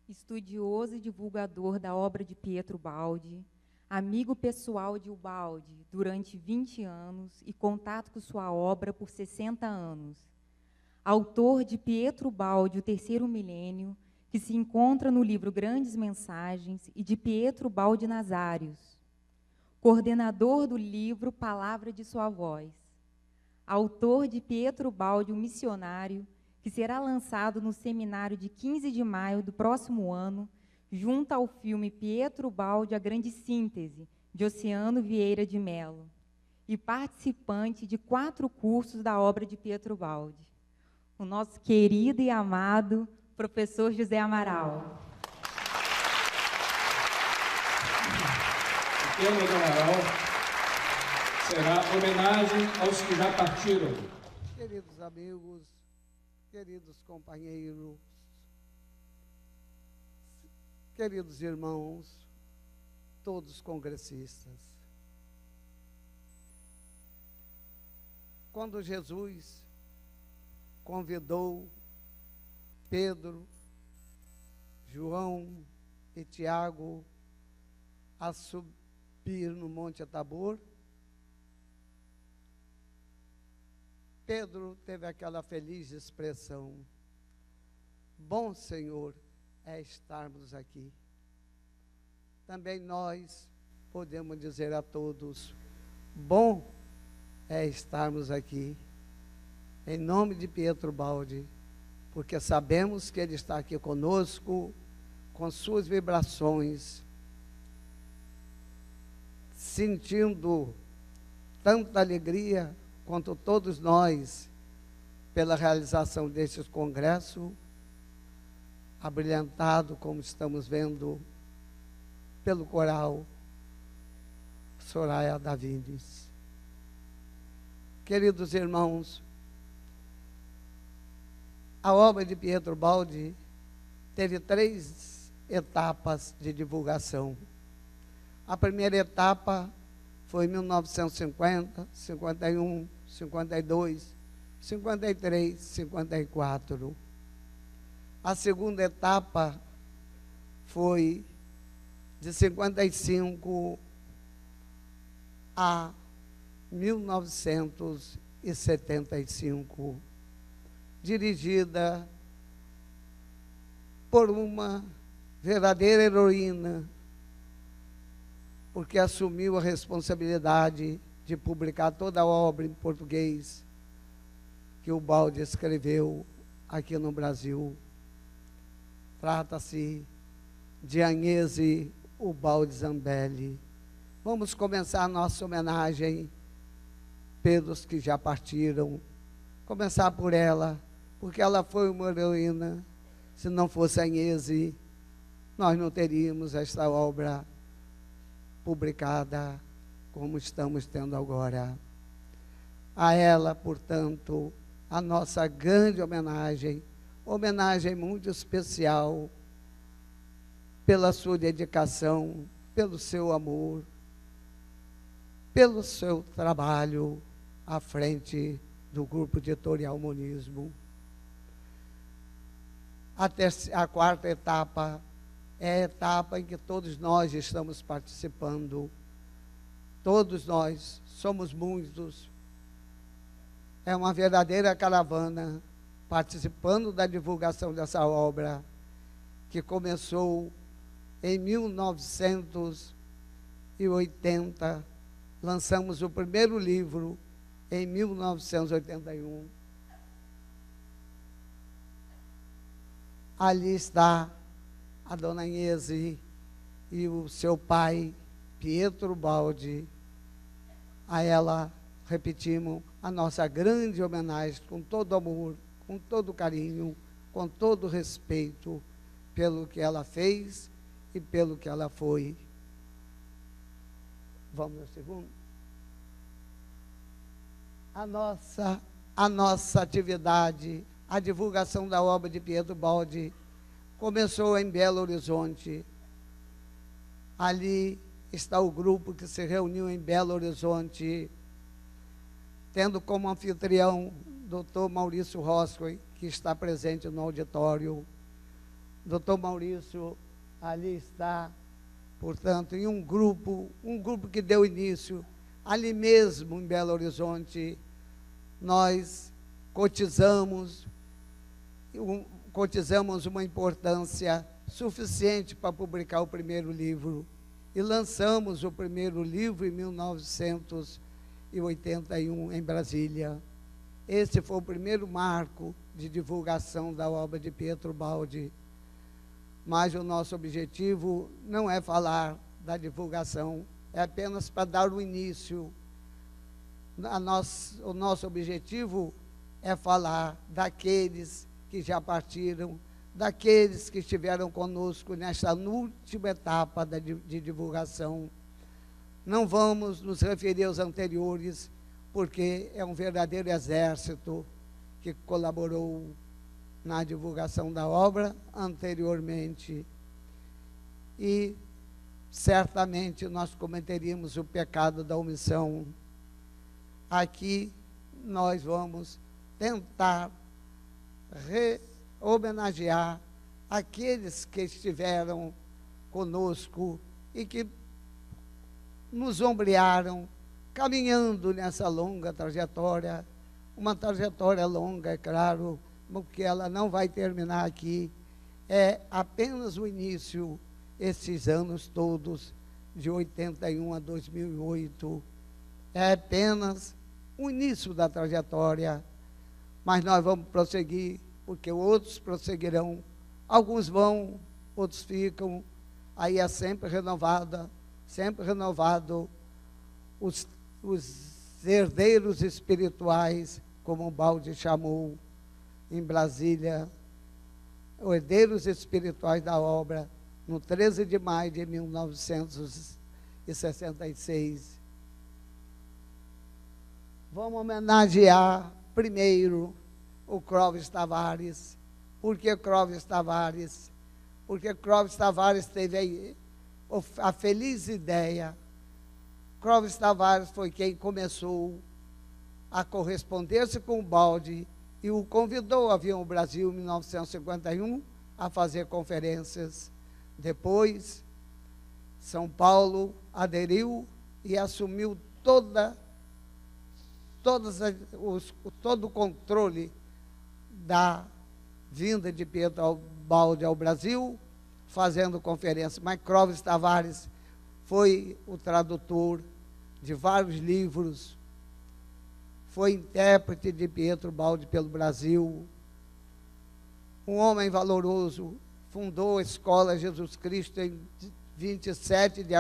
estudioso e divulgador da obra de Pietro Baldi, amigo pessoal de Ubaldi durante 20 anos e contato com sua obra por 60 anos. Autor de Pietro Baldi, O Terceiro Milênio, que se encontra no livro Grandes Mensagens, e de Pietro Baldi Nazários. Coordenador do livro Palavra de Sua Voz. Autor de Pietro Baldi, O Missionário, que será lançado no seminário de 15 de maio do próximo ano, junto ao filme Pietro Baldi, A Grande Síntese, de Oceano Vieira de Mello, e participante de 4 cursos da obra de Pietro Baldi. O nosso querido e amado professor José Amaral. O tema do Amaral será homenagem aos que já partiram. Queridos amigos, queridos companheiros, queridos irmãos, todos congressistas. Quando Jesus convidou Pedro, João e Tiago a subir no Monte Tabor, Pedro teve aquela feliz expressão: bom, Senhor, é estarmos aqui. Também nós podemos dizer a todos: bom é estarmos aqui, em nome de Pietro Baldi, porque sabemos que ele está aqui conosco, com suas vibrações, sentindo tanta alegria quanto todos nós pela realização deste congresso, abrilhantado, como estamos vendo, pelo coral Soraya Davides. Queridos irmãos, a obra de Pietro Baldi teve 3 etapas de divulgação. A primeira etapa foi em 1950, 51, 52, 53, 54. A segunda etapa foi de 55 a 1975, dirigida por uma verdadeira heroína, porque assumiu a responsabilidade de publicar toda a obra em português que o Baldi escreveu aqui no Brasil. Trata-se de Agnese Ubaldi Zambelli. Vamos começar a nossa homenagem pelos que já partiram. Começar por ela, porque ela foi uma heroína. Se não fosse Agnese, nós não teríamos esta obra publicada como estamos tendo agora. A ela, portanto, a nossa grande homenagem muito especial pela sua dedicação, pelo seu amor, pelo seu trabalho à frente do grupo editorial Monismo. A quarta etapa é a etapa em que todos nós estamos participando. Todos nós somos muitos. É uma verdadeira caravana participando da divulgação dessa obra, que começou em 1980. Lançamos o primeiro livro em 1981. Ali está a dona Agnese e o seu pai, Pietro Baldi. A ela, repetimos, a nossa grande homenagem, com todo amor, com todo carinho, com todo respeito, pelo que ela fez e pelo que ela foi. Vamos ao segundo. A nossa atividade, a divulgação da obra de Pietro Baldi, começou em Belo Horizonte. Ali está o grupo que se reuniu em Belo Horizonte, tendo como anfitrião Dr. Maurício Roscoe, que está presente no auditório, Doutor Maurício ali está, portanto, em um grupo que deu início, ali mesmo em Belo Horizonte. Nós cotizamos uma importância suficiente para publicar o primeiro livro, e lançamos o primeiro livro em 1981, em Brasília. Esse foi o primeiro marco de divulgação da obra de Pietro Baldi. Mas o nosso objetivo não é falar da divulgação, é apenas para dar o início. O nosso objetivo é falar daqueles que já partiram, daqueles que estiveram conosco nesta última etapa de divulgação. Não vamos nos referir aos anteriores, porque é um verdadeiro exército que colaborou na divulgação da obra anteriormente. E certamente nós cometeríamos o pecado da omissão. Aqui nós vamos tentar homenagear aqueles que estiveram conosco e que nos ombrearam, caminhando nessa longa trajetória, uma trajetória longa, é claro, porque ela não vai terminar aqui, é apenas o início, esses anos todos, de 81 a 2008, é apenas o início da trajetória, mas nós vamos prosseguir, porque outros prosseguirão, alguns vão, outros ficam, aí é sempre renovado os herdeiros espirituais, como o Baldi chamou em Brasília, herdeiros espirituais da obra, no 13 de maio de 1966. Vamos homenagear primeiro o Clóvis Tavares. Por que Clóvis Tavares? Porque Clóvis Tavares teve a feliz ideia. Clóvis Tavares foi quem começou a corresponder-se com o Baldi e o convidou a vir ao Brasil em 1951 a fazer conferências. Depois, São Paulo aderiu e assumiu todo o controle da vinda de Pietro Baldi ao Brasil, fazendo conferência. Mas Clóvis Tavares foi o tradutor de vários livros, foi intérprete de Pietro Baldi pelo Brasil, um homem valoroso, fundou a Escola Jesus Cristo em 27 de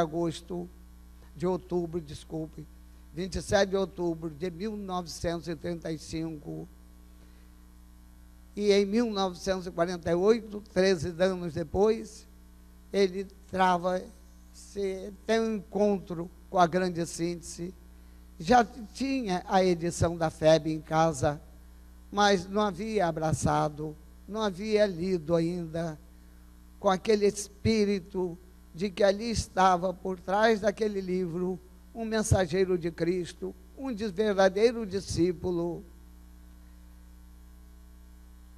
outubro de 1935, e em 1948, 13 anos depois, ele tem um encontro com a grande síntese. Já tinha a edição da FEB em casa, mas não havia abraçado, não havia lido ainda, com aquele espírito de que ali estava, por trás daquele livro, um mensageiro de Cristo, um verdadeiro discípulo.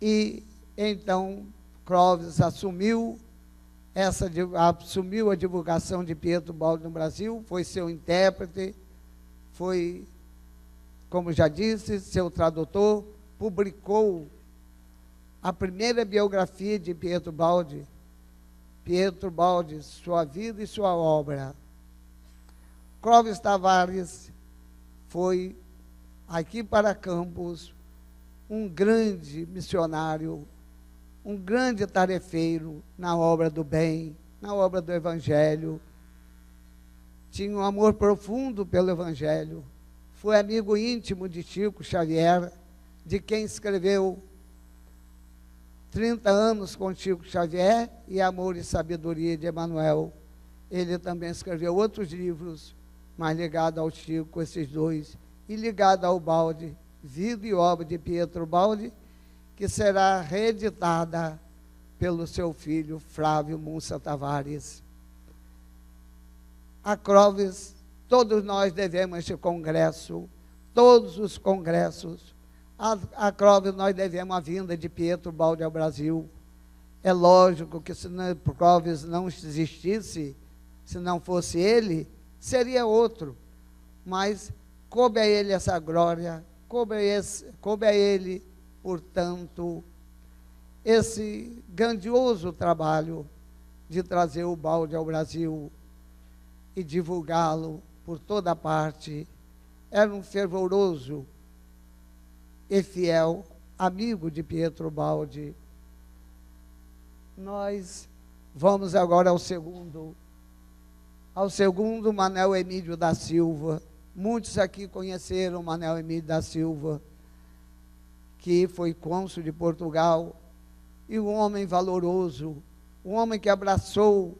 E então Clóvis assumiu a divulgação de Pietro Baldi no Brasil, foi seu intérprete, foi, como já disse, seu tradutor, publicou a primeira biografia de Pietro Baldi, Sua Vida e Sua Obra. Clóvis Tavares foi, aqui para Campos, um grande missionário, um grande tarefeiro na obra do bem, na obra do Evangelho. Tinha um amor profundo pelo Evangelho. Foi amigo íntimo de Chico Xavier, de quem escreveu 30 anos com Chico Xavier e Amor e Sabedoria de Emmanuel. Ele também escreveu outros livros, mas ligado ao Chico, esses dois, e ligado ao Baldi, Vida e Obra de Pietro Baldi, que será reeditada pelo seu filho Flávio Munça Tavares. A Clóvis, todos nós devemos este congresso, todos os congressos. A Clóvis nós devemos a vinda de Pietro Baldi ao Brasil. É lógico que se Clóvis não existisse, se não fosse ele, seria outro. Mas coube a ele essa glória, coube a ele, portanto, esse grandioso trabalho de trazer o balde ao Brasil e divulgá-lo por toda parte. Era um fervoroso e fiel amigo de Pietro Baldi. Nós vamos agora ao segundo, Manuel Emílio da Silva. Muitos aqui conheceram Manuel Emílio da Silva, que foi cônsul de Portugal, e um homem valoroso, um homem que abraçou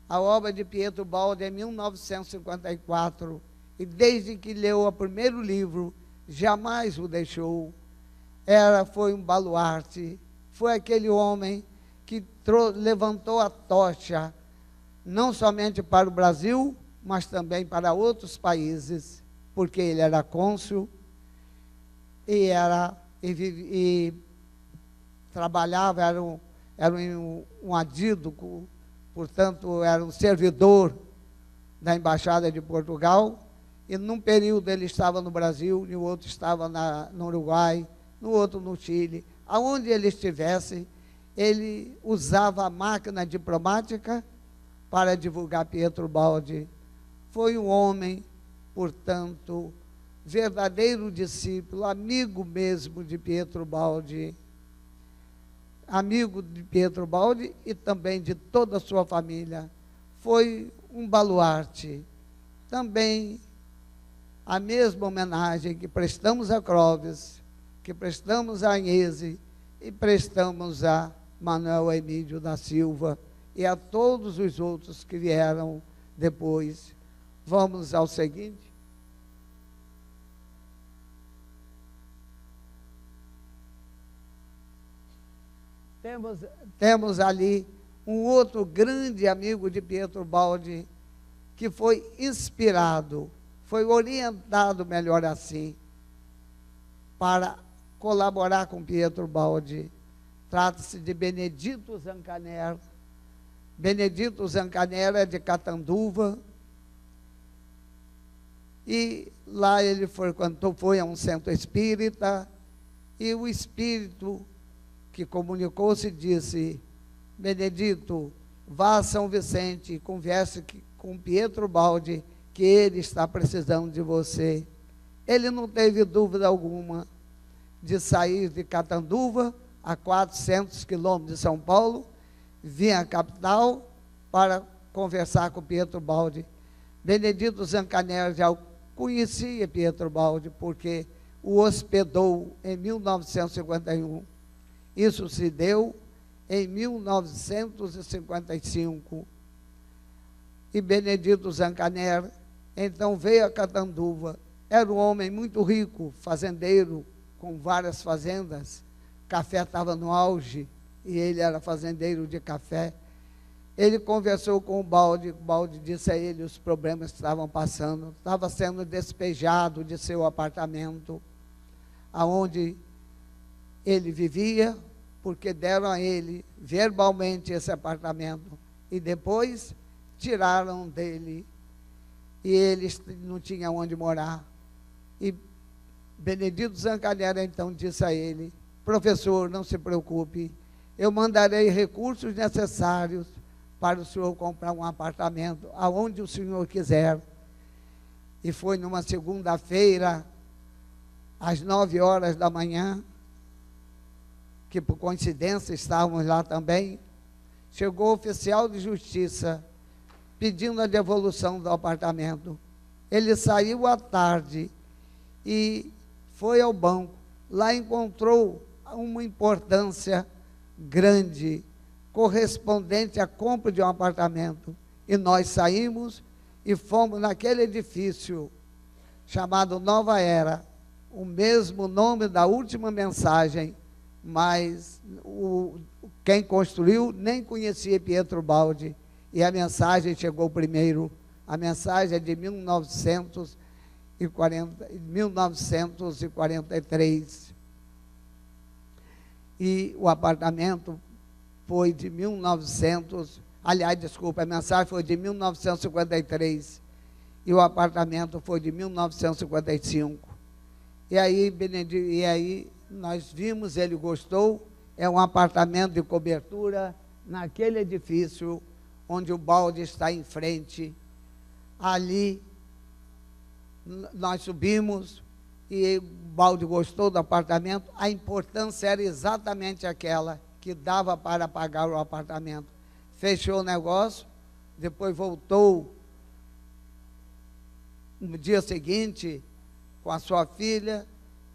a obra de Pietro Baldi em 1954, e desde que leu o primeiro livro, jamais o deixou. Foi um baluarte, foi aquele homem que levantou a tocha, não somente para o Brasil, mas também para outros países, porque ele era cônsul e trabalhava, era um adíduco, portanto, era um servidor da Embaixada de Portugal, e num período ele estava no Brasil, no outro estava no Uruguai, no outro no Chile. Aonde ele estivesse, ele usava a máquina diplomática para divulgar Pietro Baldi. Foi um homem, portanto, verdadeiro discípulo, amigo mesmo de Pietro Baldi, amigo de Pietro Baldi e também de toda a sua família. Foi um baluarte. Também a mesma homenagem que prestamos a Clóvis, que prestamos a Agnese e prestamos a Manuel Emílio da Silva e a todos os outros que vieram depois. Vamos ao seguinte. Temos ali um outro grande amigo de Pietro Baldi, que foi inspirado, foi orientado, melhor assim, para colaborar com Pietro Baldi. Trata-se de Benedito Zancanera. Benedito Zancanera é de Catanduva, e lá ele foi a um centro espírita, e o espírito que comunicou-se disse: Benedito, vá a São Vicente e converse com Pietro Baldi, que ele está precisando de você. Ele não teve dúvida alguma de sair de Catanduva, a 400 quilômetros de São Paulo, vir à capital para conversar com Pietro Baldi. Benedito Zancanera já conhecia Pietro Baldi, porque o hospedou em 1951. Isso se deu em 1955. E Benedito Zancanera, então, veio a Catanduva. Era um homem muito rico, fazendeiro, com várias fazendas. Café estava no auge, e ele era fazendeiro de café. Ele conversou com o Baldi disse a ele os problemas que estavam passando. Estava sendo despejado de seu apartamento, aonde ele vivia, porque deram a ele verbalmente esse apartamento, e depois tiraram dele, e ele não tinha onde morar. E Benedito Zancanera então disse a ele: professor, não se preocupe, eu mandarei recursos necessários para o senhor comprar um apartamento aonde o senhor quiser. E foi numa segunda-feira, às 9h da manhã, que por coincidência estávamos lá também, chegou o oficial de justiça pedindo a devolução do apartamento. Ele saiu à tarde e foi ao banco. Lá encontrou uma importância grande, correspondente à compra de um apartamento. E nós saímos e fomos naquele edifício chamado Nova Era, o mesmo nome da última mensagem, mas quem construiu nem conhecia Pietro Baldi, e a mensagem chegou primeiro. A mensagem é de 1943. E o apartamento foi de 1900, aliás, desculpa, a mensagem foi de 1953 e o apartamento foi de 1955. E aí nós vimos, ele gostou, é um apartamento de cobertura naquele edifício onde o balde está em frente. Ali nós subimos e o balde gostou do apartamento. A importância era exatamente aquela que dava para pagar o apartamento. Fechou o negócio, depois voltou no dia seguinte com a sua filha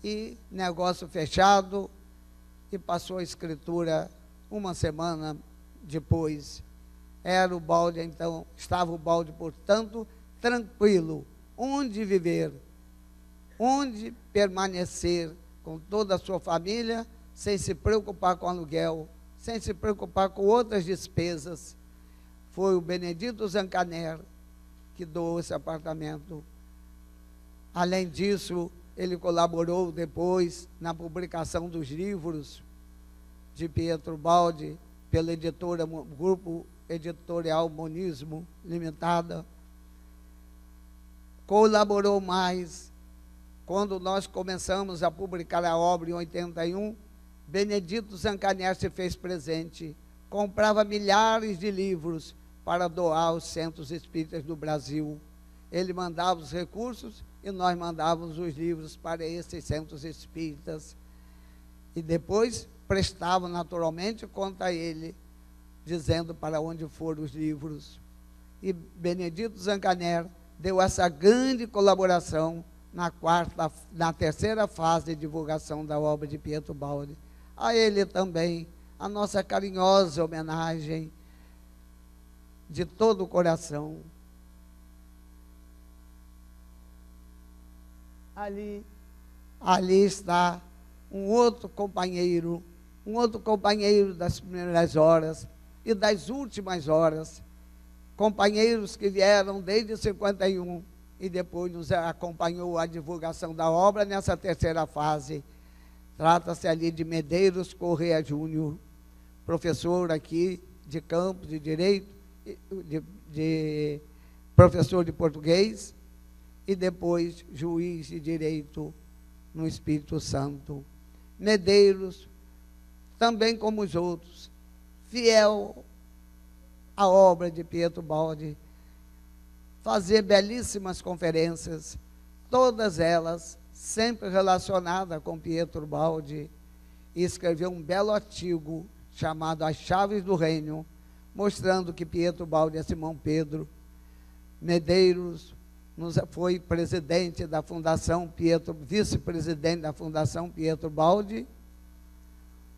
e negócio fechado, e passou a escritura uma semana depois. Era o balde, então, estava o balde, portanto, tranquilo, onde viver, onde permanecer com toda a sua família, sem se preocupar com aluguel, sem se preocupar com outras despesas. Foi o Benedito Zancaner que doou esse apartamento. Além disso, ele colaborou depois na publicação dos livros de Pietro Baldi, pela editora, Grupo Editorial Monismo Limitada. Colaborou mais. Quando nós começamos a publicar a obra em 81, Benedito Zancaner se fez presente, comprava milhares de livros para doar aos centros espíritas do Brasil. Ele mandava os recursos e nós mandávamos os livros para esses centros espíritas. E depois prestavam naturalmente conta a ele, dizendo para onde foram os livros. E Benedito Zancaner deu essa grande colaboração na terceira fase de divulgação da obra de Pietro Baldi. A ele também a nossa carinhosa homenagem de todo o coração. Ali está um outro companheiro das primeiras horas e das últimas horas, companheiros que vieram desde 51 e depois nos acompanhou a divulgação da obra nessa terceira fase. Trata-se ali de Medeiros Correia Júnior, professor aqui de Campos de Direito, de professor de português, e depois juiz de direito no Espírito Santo. Medeiros, também como os outros, fiel à obra de Pietro Baldi, fazia belíssimas conferências, todas elas sempre relacionadas com Pietro Baldi, e escreveu um belo artigo chamado As Chaves do Reino, mostrando que Pietro Baldi é Simão Pedro. Medeiros foi presidente da Fundação Pietro, vice-presidente da Fundação Pietro Baldi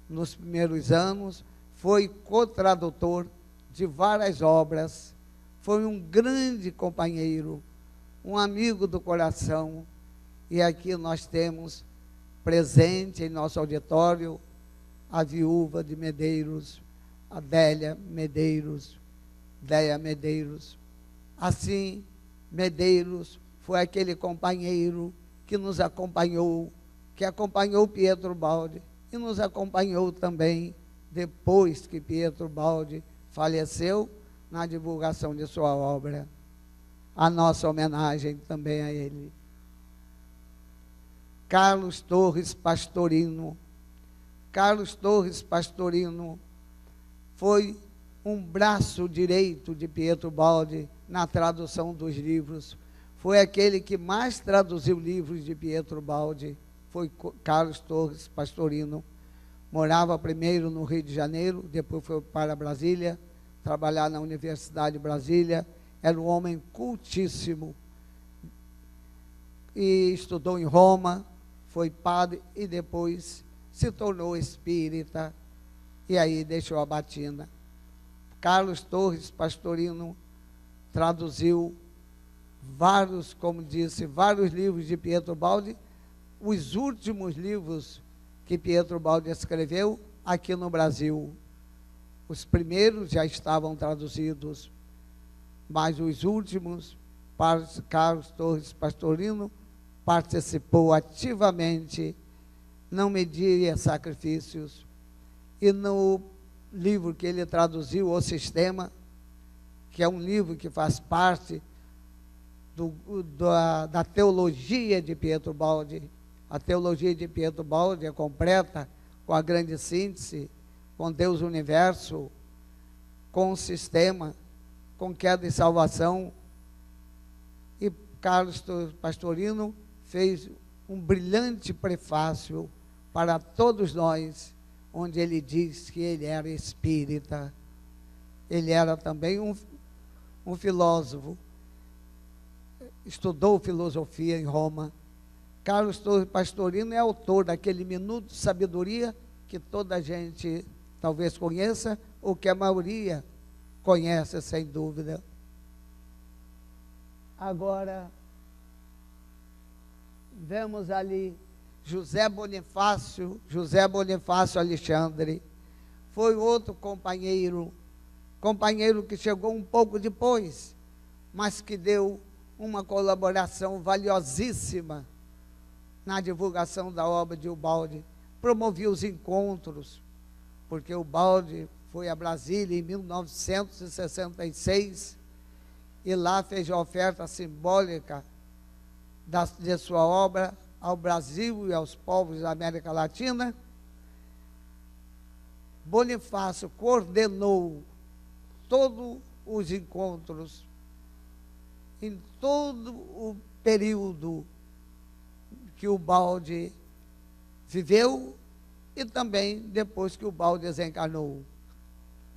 nos primeiros anos, foi co-tradutor de várias obras, foi um grande companheiro, um amigo do coração. E aqui nós temos presente em nosso auditório a viúva de Medeiros, a Délia Medeiros. Assim, Medeiros foi aquele companheiro que nos acompanhou, que acompanhou Pietro Baldi e nos acompanhou também depois que Pietro Baldi faleceu na divulgação de sua obra. A nossa homenagem também a ele. Carlos Torres Pastorino. Carlos Torres Pastorino foi um braço direito de Pietro Baldi na tradução dos livros. Foi aquele que mais traduziu livros de Pietro Baldi, foi Carlos Torres Pastorino. Morava primeiro no Rio de Janeiro, depois foi para Brasília, trabalhar na Universidade de Brasília. Era um homem cultíssimo e estudou em Roma, foi padre e depois se tornou espírita e aí deixou a batina. Carlos Torres Pastorino traduziu vários, como disse, vários livros de Pietro Baldi. Os últimos livros que Pietro Baldi escreveu aqui no Brasil. Os primeiros já estavam traduzidos, mas os últimos, Carlos Torres Pastorino participou ativamente, não media sacrifícios, e no livro que ele traduziu, O Sistema, que é um livro que faz parte da teologia de Pietro Baldi. A teologia de Pietro Baldi é completa, com a grande síntese, com Deus Universo, com o sistema, com queda e salvação. E Carlos Pastorino fez um brilhante prefácio para todos nós, onde ele diz que ele era espírita. Ele era também um filósofo, estudou filosofia em Roma. Carlos Pastorino é autor daquele Minuto de Sabedoria que toda a gente talvez conheça, ou que a maioria conhece, sem dúvida. Agora, vemos ali José Bonifácio Alexandre. Foi outro companheiro que chegou um pouco depois, mas que deu uma colaboração valiosíssima na divulgação da obra de Ubaldi. Promovia os encontros, porque Ubaldi foi a Brasília em 1966 e lá fez a oferta simbólica de sua obra ao Brasil e aos povos da América Latina. Bonifácio coordenou todos os encontros em todo o período que o Ubaldi viveu e também depois que o Ubaldi desencarnou.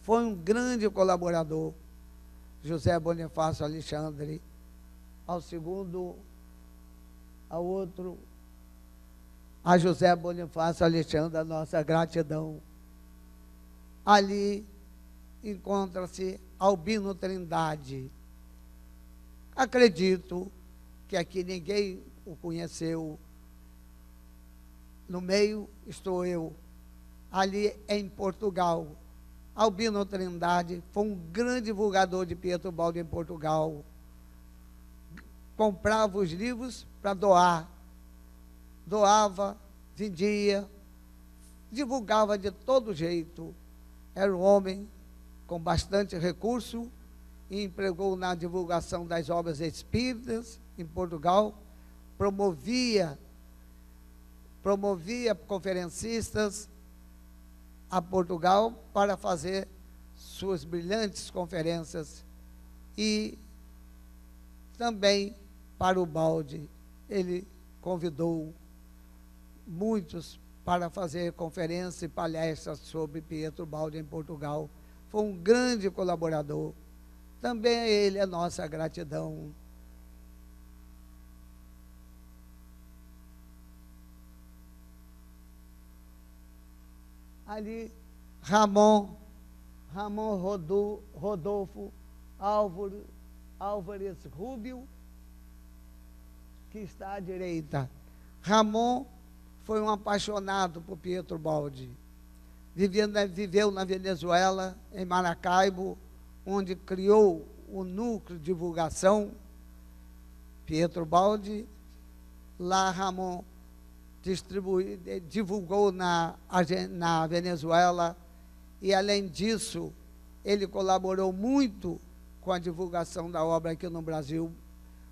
Foi um grande colaborador, José Bonifácio Alexandre. A José Bonifácio Alexandre, a nossa gratidão. Ali encontra-se Albino Trindade. Acredito que aqui ninguém o conheceu. No meio estou eu, ali em Portugal. Albino Trindade foi um grande divulgador de Pietro Baldi em Portugal. Comprava os livros para doar. Doava, vendia, divulgava de todo jeito. Era um homem com bastante recurso e empregou na divulgação das obras espíritas em Portugal. Promovia conferencistas a Portugal para fazer suas brilhantes conferências. E também para o Baldi, ele convidou muitos para fazer conferências e palestras sobre Pietro Baldi em Portugal. Foi um grande colaborador. Também a ele a nossa gratidão. Ali, Ramon Rodolfo Álvares Rubio, que está à direita. Ramon foi um apaixonado por Pietro Baldi. Viveu na Venezuela, em Maracaibo, onde criou o núcleo de divulgação Pietro Baldi. Lá Ramon divulgou na Venezuela e, além disso, ele colaborou muito com a divulgação da obra aqui no Brasil,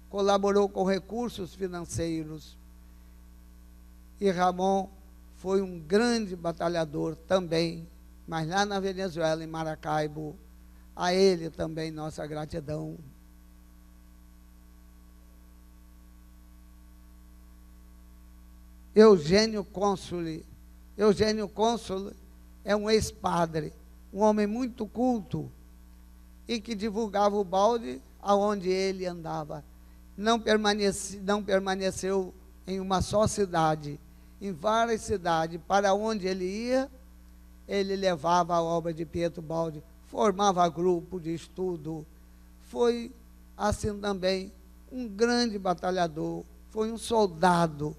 colaborou com recursos financeiros. E Ramon foi um grande batalhador também, mas lá na Venezuela, em Maracaibo, a ele também nossa gratidão. Eugênio Consoli é um ex-padre, um homem muito culto e que divulgava o Baldi aonde ele andava. Não permaneceu em uma só cidade, em várias cidades. Para onde ele ia, ele levava a obra de Pietro Baldi, formava grupo de estudo. Foi assim também um grande batalhador, foi um soldado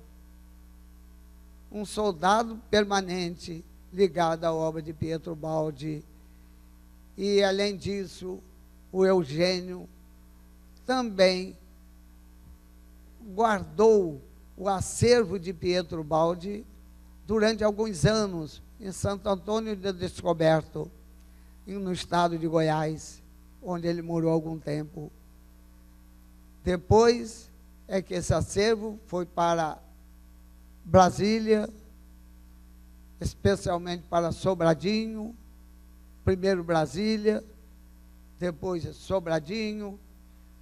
permanente ligado à obra de Pietro Baldi. E, além disso, o Eugênio também guardou o acervo de Pietro Baldi durante alguns anos em Santo Antônio de Descoberto. no estado de Goiás, onde ele morou algum tempo. Depois é que esse acervo foi para Brasília, especialmente para Sobradinho, primeiro Brasília, depois Sobradinho,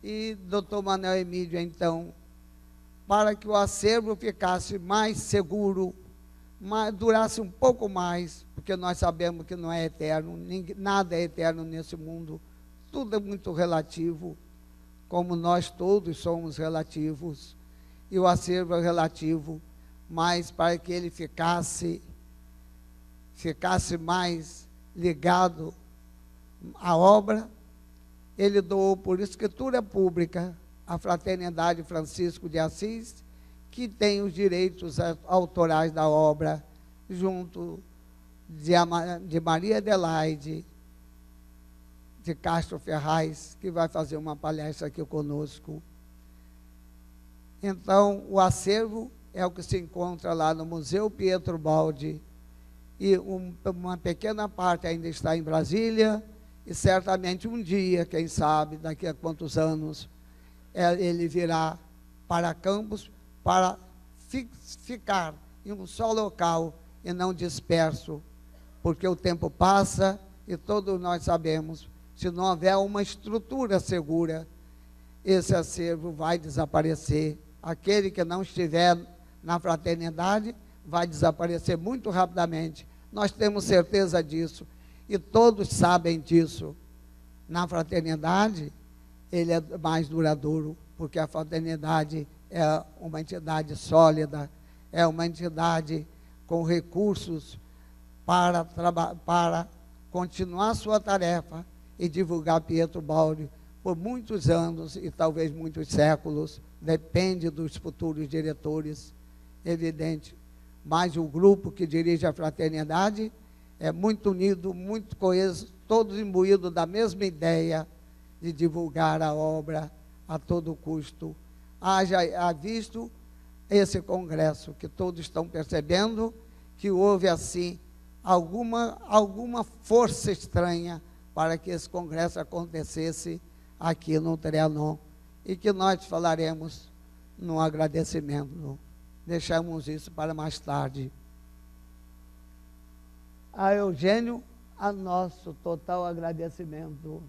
e Dr. Manuel Emídio, então, para que o acervo ficasse mais seguro, durasse um pouco mais, porque nós sabemos que não é eterno, nada é eterno nesse mundo, tudo é muito relativo, como nós todos somos relativos, e o acervo é relativo, mas para que ele ficasse mais ligado à obra, ele doou por escritura pública a Fraternidade Francisco de Assis, que tem os direitos autorais da obra, junto de Maria Adelaide de Castro Ferraz, que vai fazer uma palestra aqui conosco. Então, o acervo é o que se encontra lá no Museu Pietro Baldi, e uma pequena parte ainda está em Brasília, e certamente um dia, quem sabe, daqui a quantos anos, ele virá para Campos, para ficar em um só local e não disperso, porque o tempo passa e todos nós sabemos, se não houver uma estrutura segura, esse acervo vai desaparecer. Aquele que não estiver na fraternidade vai desaparecer muito rapidamente. Nós temos certeza disso e todos sabem disso. Na fraternidade, ele é mais duradouro, porque a fraternidade é uma entidade sólida, é uma entidade com recursos para continuar sua tarefa e divulgar Pietro Baldi por muitos anos e talvez muitos séculos, depende dos futuros diretores, evidente. Mas o grupo que dirige a fraternidade é muito unido, muito coeso, todos imbuídos da mesma ideia de divulgar a obra a todo custo. Haja visto esse congresso, que todos estão percebendo que houve, assim, alguma força estranha para que esse congresso acontecesse aqui no Trianon, e que nós falaremos no agradecimento. Deixamos isso para mais tarde. A Eugênio, a nosso total agradecimento.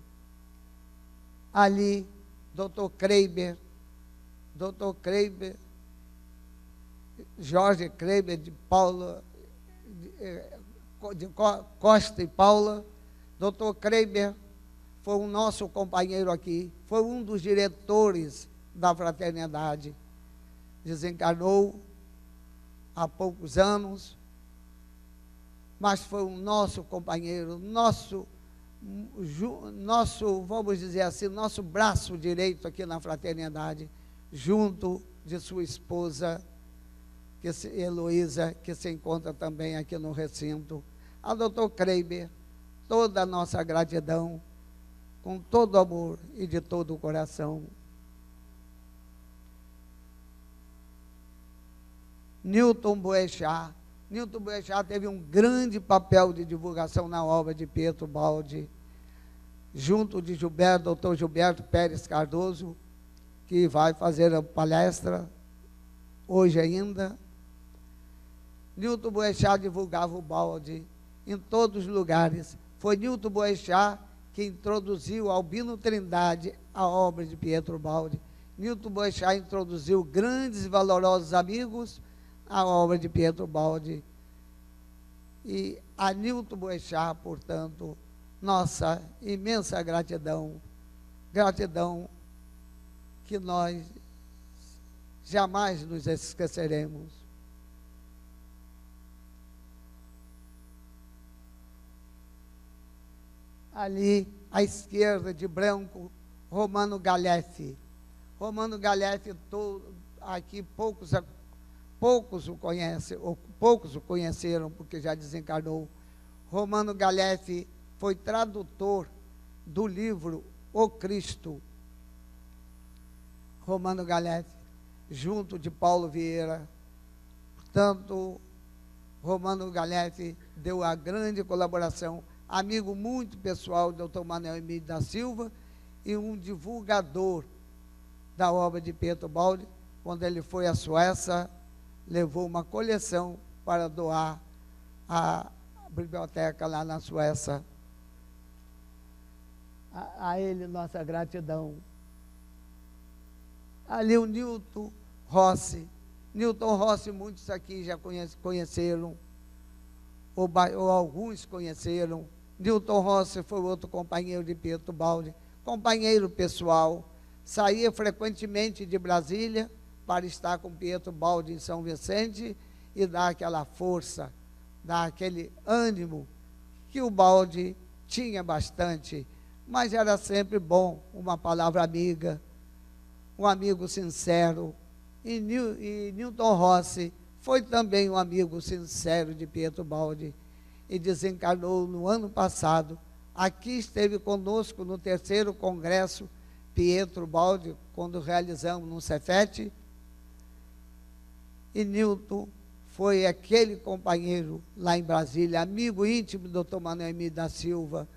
Ali, Dr. Kreiber, Jorge Kreiber, de Costa e Paula. Dr. Kreiber foi o nosso companheiro aqui, foi um dos diretores da fraternidade. Desencarnou há poucos anos, mas foi o nosso companheiro, nosso, vamos dizer assim, nosso braço direito aqui na fraternidade, junto de sua esposa, Heloísa, que se encontra também aqui no recinto. A doutor Kreiber, toda a nossa gratidão, com todo amor e de todo o coração. Newton Boechat. Newton Boechat teve um grande papel de divulgação na obra de Pietro Baldi, junto de doutor Gilberto Pérez Cardoso, que vai fazer a palestra hoje ainda. Newton Boechat divulgava o Baldi em todos os lugares. Foi Newton Boechat que introduziu Albino Trindade à obra de Pietro Baldi. Newton Boechat introduziu grandes e valorosos amigos à obra de Pietro Baldi. E a Newton Boechat, portanto, nossa imensa gratidão, gratidão que nós jamais nos esqueceremos. Ali, à esquerda, de branco, Romano Galeffi. Romano Galeffi, aqui poucos o conhecem, ou poucos o conheceram, porque já desencarnou. Romano Galeffi foi tradutor do livro O Cristo. Romano Galeffi, junto de Paulo Vieira. Portanto, Romano Galeffi deu a grande colaboração amigo muito pessoal do Dr. Manuel Emílio da Silva e um divulgador da obra de Pietro Baldi. Quando ele foi à Suécia, levou uma coleção para doar à biblioteca lá na Suécia. A ele nossa gratidão. Ali o Newton Rossi. Newton Rossi, muitos aqui já conheceram, ou alguns conheceram. Newton Rossi foi outro companheiro de Pietro Baldi, companheiro pessoal. Saía frequentemente de Brasília para estar com Pietro Baldi em São Vicente e dar aquela força, dar aquele ânimo que o Baldi tinha bastante, mas era sempre bom, uma palavra amiga, um amigo sincero. E Newton Rossi foi também um amigo sincero de Pietro Baldi e desencarnou no ano passado. Aqui esteve conosco no 3º Congresso Pietro Baldi, quando realizamos no Cefet. E Newton foi aquele companheiro lá em Brasília, amigo íntimo do Dr. Manuel Emílio da Silva,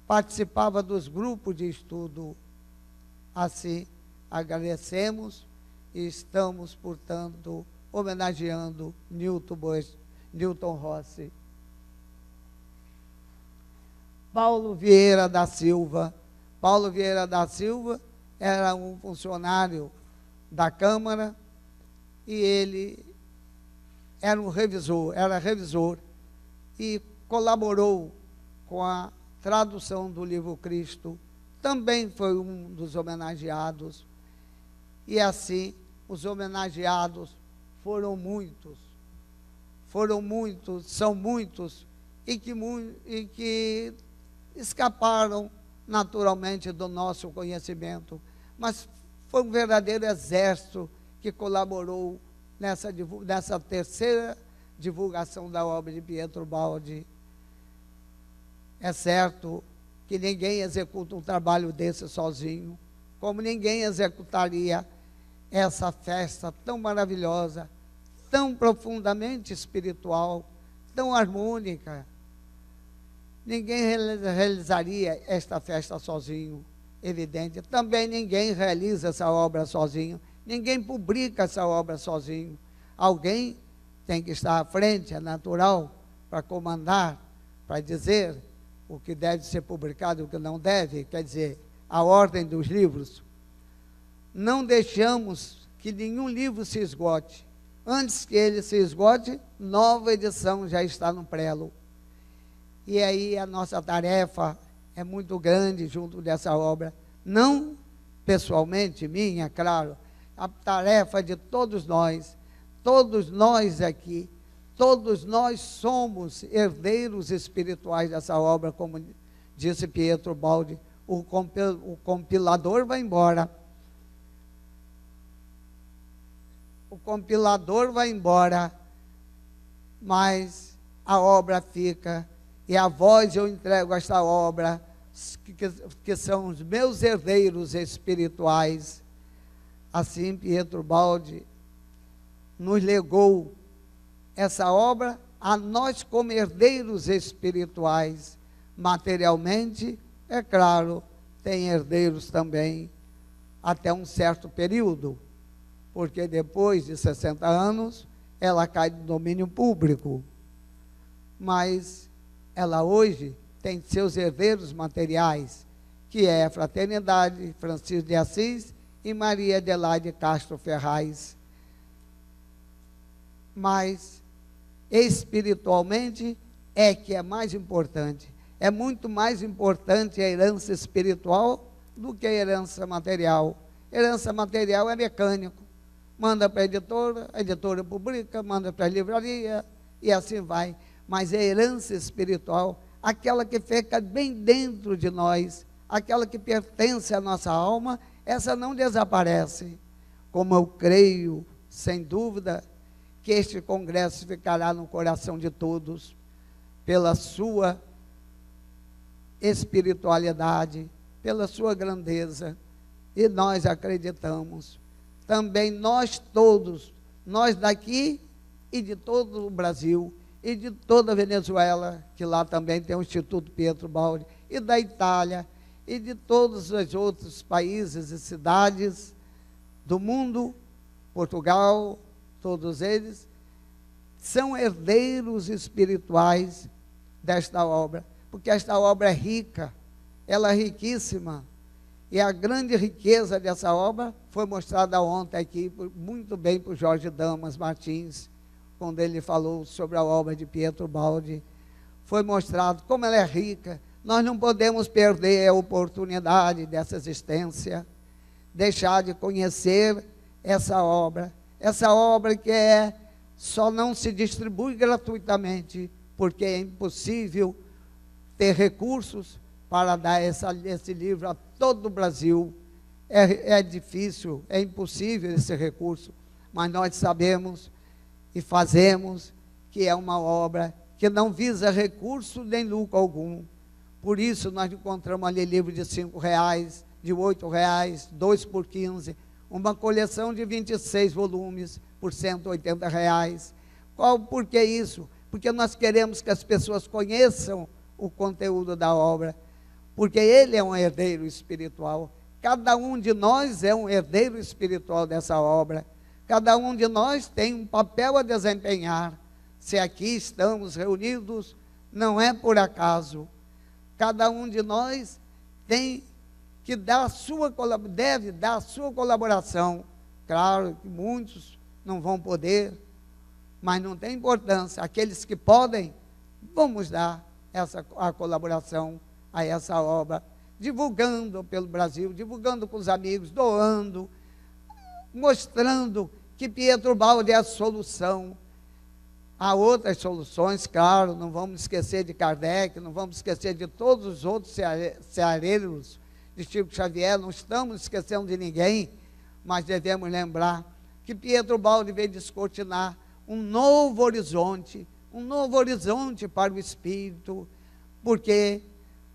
participava dos grupos de estudo. Assim, agradecemos e estamos, portanto, homenageando Newton Rossi. Paulo Vieira da Silva. Paulo Vieira da Silva era um funcionário da Câmara e ele era revisor e colaborou com a tradução do livro Cristo. Também foi um dos homenageados. E assim, os homenageados foram muitos, são muitos, e que escaparam naturalmente do nosso conhecimento. Mas foi um verdadeiro exército que colaborou nessa 3ª divulgação da obra de Pietro Baldi. É certo que ninguém executa um trabalho desse sozinho, como ninguém executaria essa festa tão maravilhosa, tão profundamente espiritual, tão harmônica. Ninguém realizaria esta festa sozinho, evidente. Também ninguém realiza essa obra sozinho, ninguém publica essa obra sozinho. Alguém tem que estar à frente, é natural, para comandar, para dizer o que deve ser publicado e o que não deve, quer dizer, a ordem dos livros. Não deixamos que nenhum livro se esgote. Antes que ele se esgote, nova edição já está no prelo. E aí a nossa tarefa é muito grande junto dessa obra. Não pessoalmente minha, claro, a tarefa de todos nós aqui, todos nós somos herdeiros espirituais dessa obra, como disse Pietro Baldi. O compilador vai embora. O compilador vai embora, mas a obra fica, e a vós eu entrego esta obra, que são os meus herdeiros espirituais. Assim, Pietro Baldi nos legou essa obra a nós como herdeiros espirituais. Materialmente, é claro, tem herdeiros também até um certo período, porque depois de 60 anos, ela cai do domínio público. Mas ela hoje tem seus herdeiros materiais, que é a Fraternidade Francisco de Assis e Maria Adelaide Castro Ferraz. Mas, espiritualmente, é que é mais importante. É muito mais importante a herança espiritual do que a herança material. Herança material é mecânico. Manda para a editora publica, manda para a livraria, e assim vai. Mas a herança espiritual, aquela que fica bem dentro de nós, aquela que pertence à nossa alma, essa não desaparece. Como eu creio, sem dúvida, que este congresso ficará no coração de todos, pela sua espiritualidade, pela sua grandeza, e nós acreditamos. Também nós todos, nós daqui e de todo o Brasil, e de toda a Venezuela, que lá também tem o Instituto Pietro Baldi, e da Itália, e de todos os outros países e cidades do mundo, Portugal, todos eles, são herdeiros espirituais desta obra, porque esta obra é rica, ela é riquíssima, e a grande riqueza dessa obra foi mostrada ontem aqui, muito bem por Jorge Damas Martins, quando ele falou sobre a obra de Pietro Baldi. Foi mostrado como ela é rica. Nós não podemos perder a oportunidade dessa existência, deixar de conhecer essa obra que só não se distribui gratuitamente, porque é impossível ter recursos para dar esse livro a todo o Brasil. É difícil, é impossível esse recurso, mas nós sabemos e fazemos que é uma obra que não visa recurso nem lucro algum. Por isso nós encontramos ali livro de R$5, de R$8, 2 por 15, uma coleção de 26 volumes por R$180. Por que isso? Porque nós queremos que as pessoas conheçam o conteúdo da obra, porque ele é um herdeiro espiritual. Cada um de nós é um herdeiro espiritual dessa obra. Cada um de nós tem um papel a desempenhar. Se aqui estamos reunidos, não é por acaso. Cada um de nós tem que deve dar a sua colaboração. Claro que muitos não vão poder, mas não tem importância. Aqueles que podem, vamos dar a colaboração a essa obra, divulgando pelo Brasil, divulgando com os amigos, doando, mostrando que Pietro Baldi é a solução. Há outras soluções, claro, não vamos esquecer de Kardec, não vamos esquecer de todos os outros ceareiros, de Chico Xavier, não estamos esquecendo de ninguém, mas devemos lembrar que Pietro Baldi veio descortinar um novo horizonte para o espírito, porque,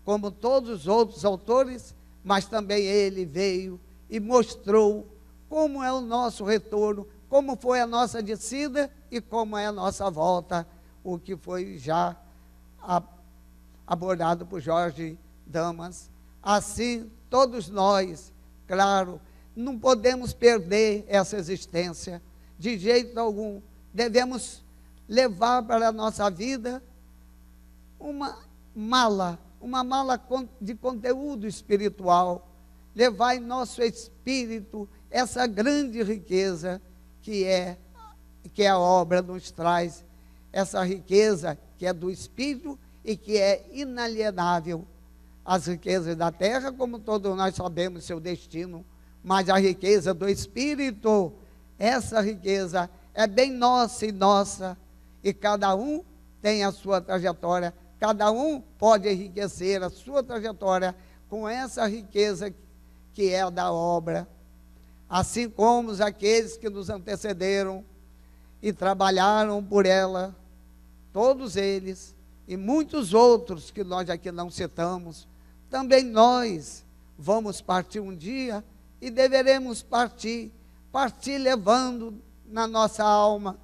como todos os outros autores, mas também ele veio e mostrou como é o nosso retorno, como foi a nossa descida e como é a nossa volta, o que foi já abordado por Jorge Damas. Assim, todos nós, claro, não podemos perder essa existência, de jeito algum. Devemos levar para a nossa vida uma mala de conteúdo espiritual, levar em nosso espírito essa grande riqueza que a obra nos traz, essa riqueza que é do espírito e que é inalienável. As riquezas da terra, como todos nós sabemos seu destino, mas a riqueza do espírito, essa riqueza é bem nossa e nossa, e cada um tem a sua trajetória, cada um pode enriquecer a sua trajetória com essa riqueza que é a da obra, assim como aqueles que nos antecederam e trabalharam por ela, todos eles, e muitos outros que nós aqui não citamos, também nós vamos partir um dia e deveremos partir levando na nossa alma,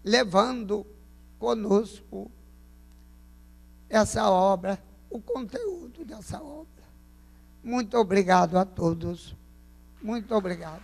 levando conosco essa obra, o conteúdo dessa obra. Muito obrigado a todos. Muito obrigado.